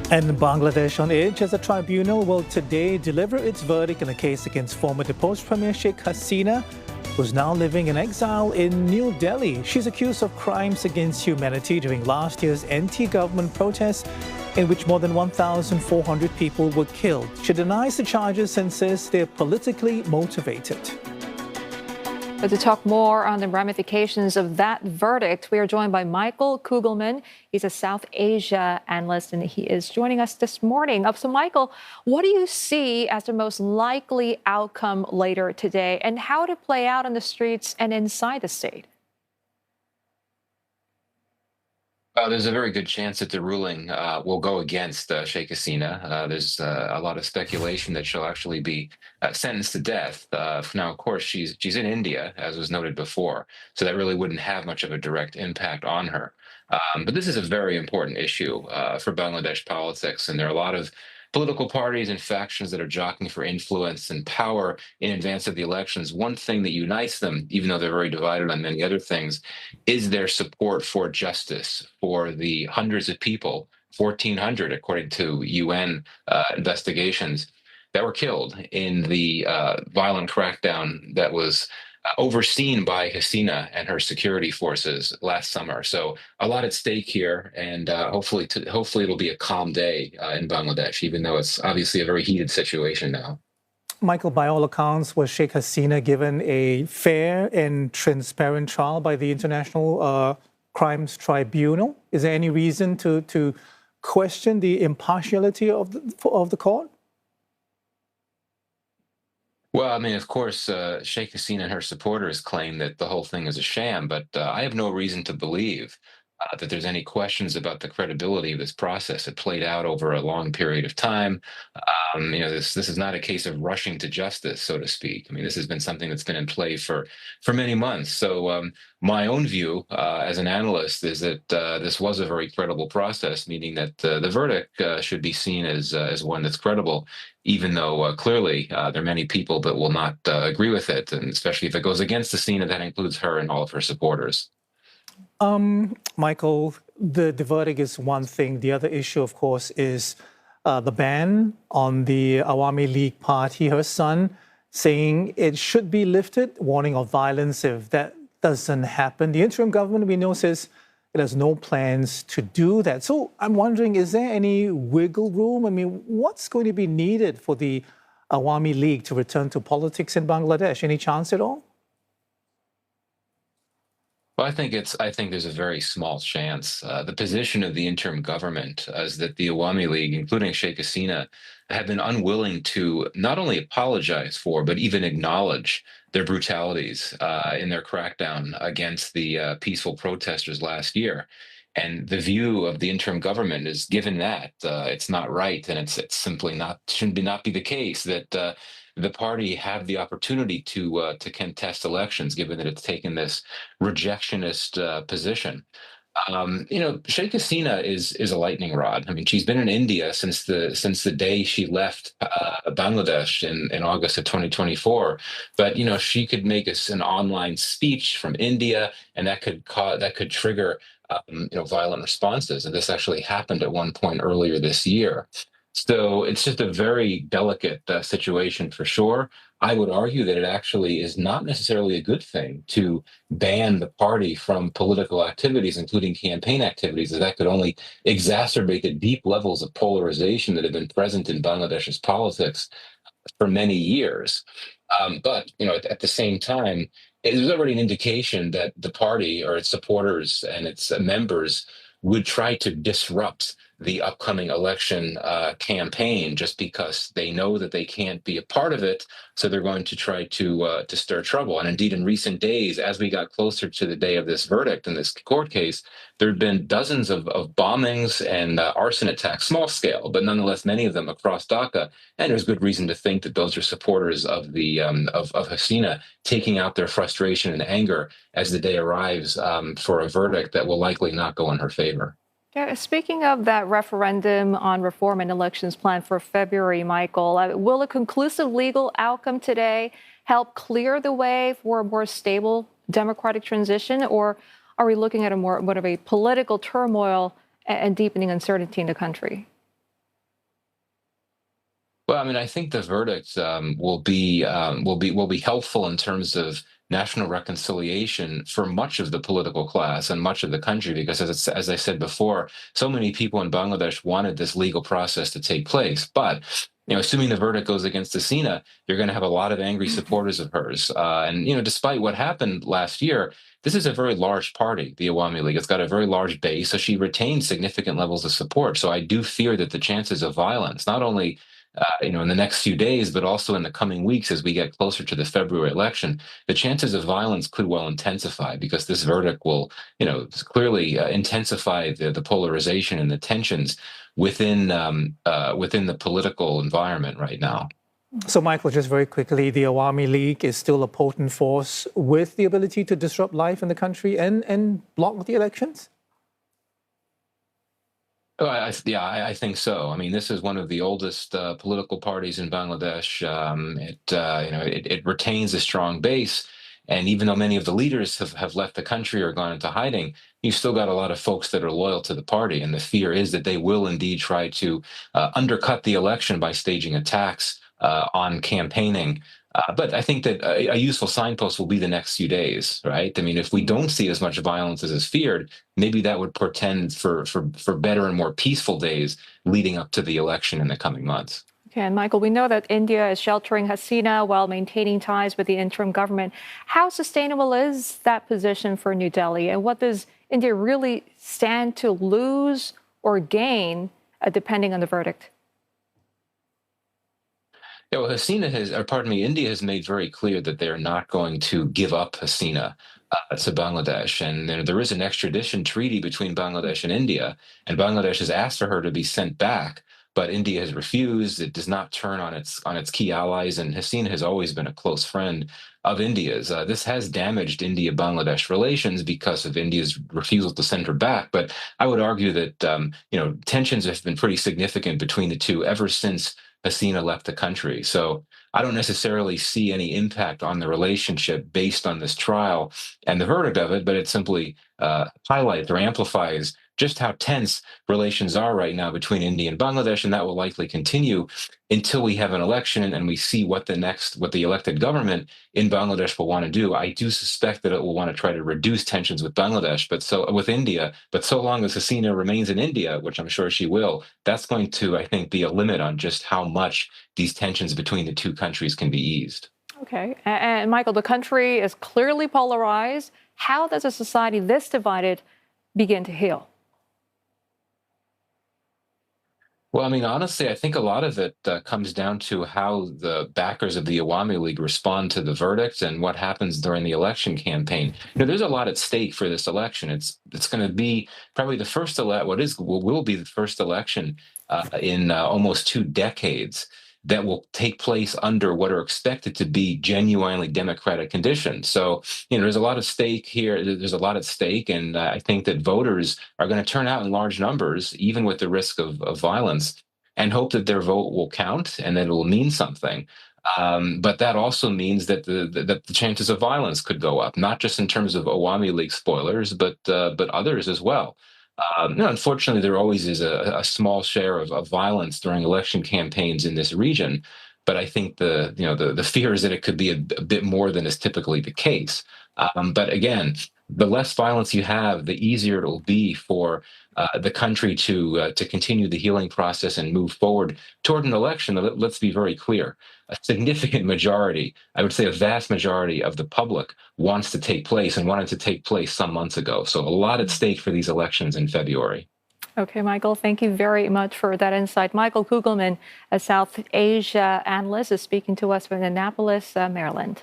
And Bangladesh on edge as the tribunal will today deliver its verdict in a case against former deposed Premier Sheikh Hasina, who's now living in exile in New Delhi. She's accused of crimes against humanity during last year's anti-government protests in which more than 1,400 people were killed. She denies the charges and says they're politically motivated. But to talk more on the ramifications of that verdict, we are joined by Michael Kugelman. He's a South Asia analyst, and he is joining us this morning. So, Michael, what do you see as the most likely outcome later today, and how to play out on the streets and inside the state? There's a very good chance that the ruling will go against Sheikh Hasina. There's a lot of speculation that she'll actually be sentenced to death. Now, of course, she's in India, as was noted before, so that really wouldn't have much of a direct impact on her. But this is a very important issue for Bangladesh politics, and there are a lot of political parties and factions that are jockeying for influence and power in advance of the elections. One thing that unites them, even though they're very divided on many other things, is their support for justice for the hundreds of people, 1,400 according to UN investigations, that were killed in the violent crackdown that was overseen by Hasina and her security forces last summer. So a lot at stake here, and hopefully it'll be a calm day in Bangladesh, even though it's obviously a very heated situation now. Michael, by all accounts, was Sheikh Hasina given a fair and transparent trial by the International Crimes Tribunal? Is there any reason to question the impartiality of the court? Well, I mean, of course, Sheikh Hasina and her supporters claim that the whole thing is a sham, but I have no reason to believe that there's any questions about the credibility of this process. It played out over a long period of time. This is not a case of rushing to justice, so to speak. I mean, this has been something that's been in play for many months. So my own view as an analyst is that this was a very credible process, meaning that the verdict should be seen as one that's credible, even though clearly there are many people that will not agree with it, and especially if it goes against Hasina, that includes her and all of her supporters. Michael, the verdict is one thing. The other issue, of course, is the ban on the Awami League party, her son, saying it should be lifted, warning of violence if that doesn't happen. The interim government, we know, says it has no plans to do that. So I'm wondering, is there any wiggle room? I mean, what's going to be needed for the Awami League to return to politics in Bangladesh? Any chance at all? Well, I think there's a very small chance. The position of the interim government is that the Awami League, including Sheikh Hasina, have been unwilling to not only apologize for, but even acknowledge their brutalities in their crackdown against the peaceful protesters last year. And the view of the interim government is, given that it's not right, and it's simply shouldn't be the case that the party have the opportunity to contest elections, given that it's taken this rejectionist position. Sheikh Hasina is a lightning rod. I mean, she's been in India since the day she left Bangladesh in August of 2024. But she could make us an online speech from India, and that could trigger violent responses. And this actually happened at one point earlier this year. So it's just a very delicate situation for sure. I would argue that it actually is not necessarily a good thing to ban the party from political activities, including campaign activities, as that could only exacerbate the deep levels of polarization that have been present in Bangladesh's politics for many years. But at the same time, there's already an indication that the party or its supporters and its members would try to disrupt the upcoming election campaign just because they know that they can't be a part of it. So they're going to try to stir trouble. And indeed, in recent days, as we got closer to the day of this verdict in this court case, there have been dozens of bombings and arson attacks, small scale, but nonetheless, many of them across Dhaka. And there's good reason to think that those are supporters of the of Hasina taking out their frustration and anger as the day arrives for a verdict that will likely not go in her favor. Yeah, speaking of that referendum on reform and elections planned for February, Michael, will a conclusive legal outcome today help clear the way for a more stable democratic transition, or are we looking at a more of a political turmoil and deepening uncertainty in the country? Well, I mean, I think the verdict will be helpful in terms of national reconciliation for much of the political class and much of the country, because as I said before, so many people in Bangladesh wanted this legal process to take place. But assuming the verdict goes against Hasina, you're going to have a lot of angry supporters of hers. And despite what happened last year, this is a very large party, the Awami League. It's got a very large base, so she retained significant levels of support. So I do fear that the chances of violence, not only in the next few days, but also in the coming weeks as we get closer to the February election, the chances of violence could well intensify because this verdict will, clearly intensify the polarization and the tensions within the political environment right now. So, Michael, just very quickly, the Awami League is still a potent force with the ability to disrupt life in the country and block the elections? Oh, I think so. I mean, this is one of the oldest political parties in Bangladesh. It retains a strong base, and even though many of the leaders have left the country or gone into hiding, you've still got a lot of folks that are loyal to the party. And the fear is that they will indeed try to undercut the election by staging attacks on campaigning. But I think that a useful signpost will be the next few days, right? I mean, if we don't see as much violence as is feared, maybe that would portend for better and more peaceful days leading up to the election in the coming months. Okay, and Michael, we know that India is sheltering Hasina while maintaining ties with the interim government. How sustainable is that position for New Delhi, and what does India really stand to lose or gain, depending on the verdict? Yeah, well, India has made very clear that they're not going to give up Hasina to Bangladesh. And there is an extradition treaty between Bangladesh and India, and Bangladesh has asked for her to be sent back, but India has refused. It does not turn on its key allies, and Hasina has always been a close friend of India's. This has damaged India-Bangladesh relations because of India's refusal to send her back. But I would argue that tensions have been pretty significant between the two ever since Hasina left the country. So I don't necessarily see any impact on the relationship based on this trial and the verdict of it, but it simply highlights or amplifies just how tense relations are right now between India and Bangladesh, and that will likely continue until we have an election and we see what the elected government in Bangladesh will want to do. I do suspect that it will want to try to reduce tensions with with India, but so long as Hasina remains in India, which I'm sure she will, that's going to, I think, be a limit on just how much these tensions between the two countries can be eased. Okay, and Michael, the country is clearly polarized. How does a society this divided begin to heal? Well, I mean, honestly, I think a lot of it comes down to how the backers of the Awami League respond to the verdict and what happens during the election campaign. There's a lot at stake for this election. It's going to be probably the first will be the first election in almost 2 decades that will take place under what are expected to be genuinely democratic conditions. So, there's a lot of stake here. There's a lot at stake, and I think that voters are going to turn out in large numbers, even with the risk of violence, and hope that their vote will count and that it will mean something. But that also means that the chances of violence could go up, not just in terms of Awami League spoilers, but others as well. Unfortunately, there always is a small share of violence during election campaigns in this region, but I think the fear is that it could be a bit more than is typically the case. But again, the less violence you have, the easier it will be for the country to continue the healing process and move forward toward an election. Let's be very clear. A significant majority, I would say a vast majority of the public wants to take place and wanted to take place some months ago. So a lot at stake for these elections in February. Okay, Michael, thank you very much for that insight. Michael Kugelman, a South Asia analyst, is speaking to us from Annapolis, Maryland.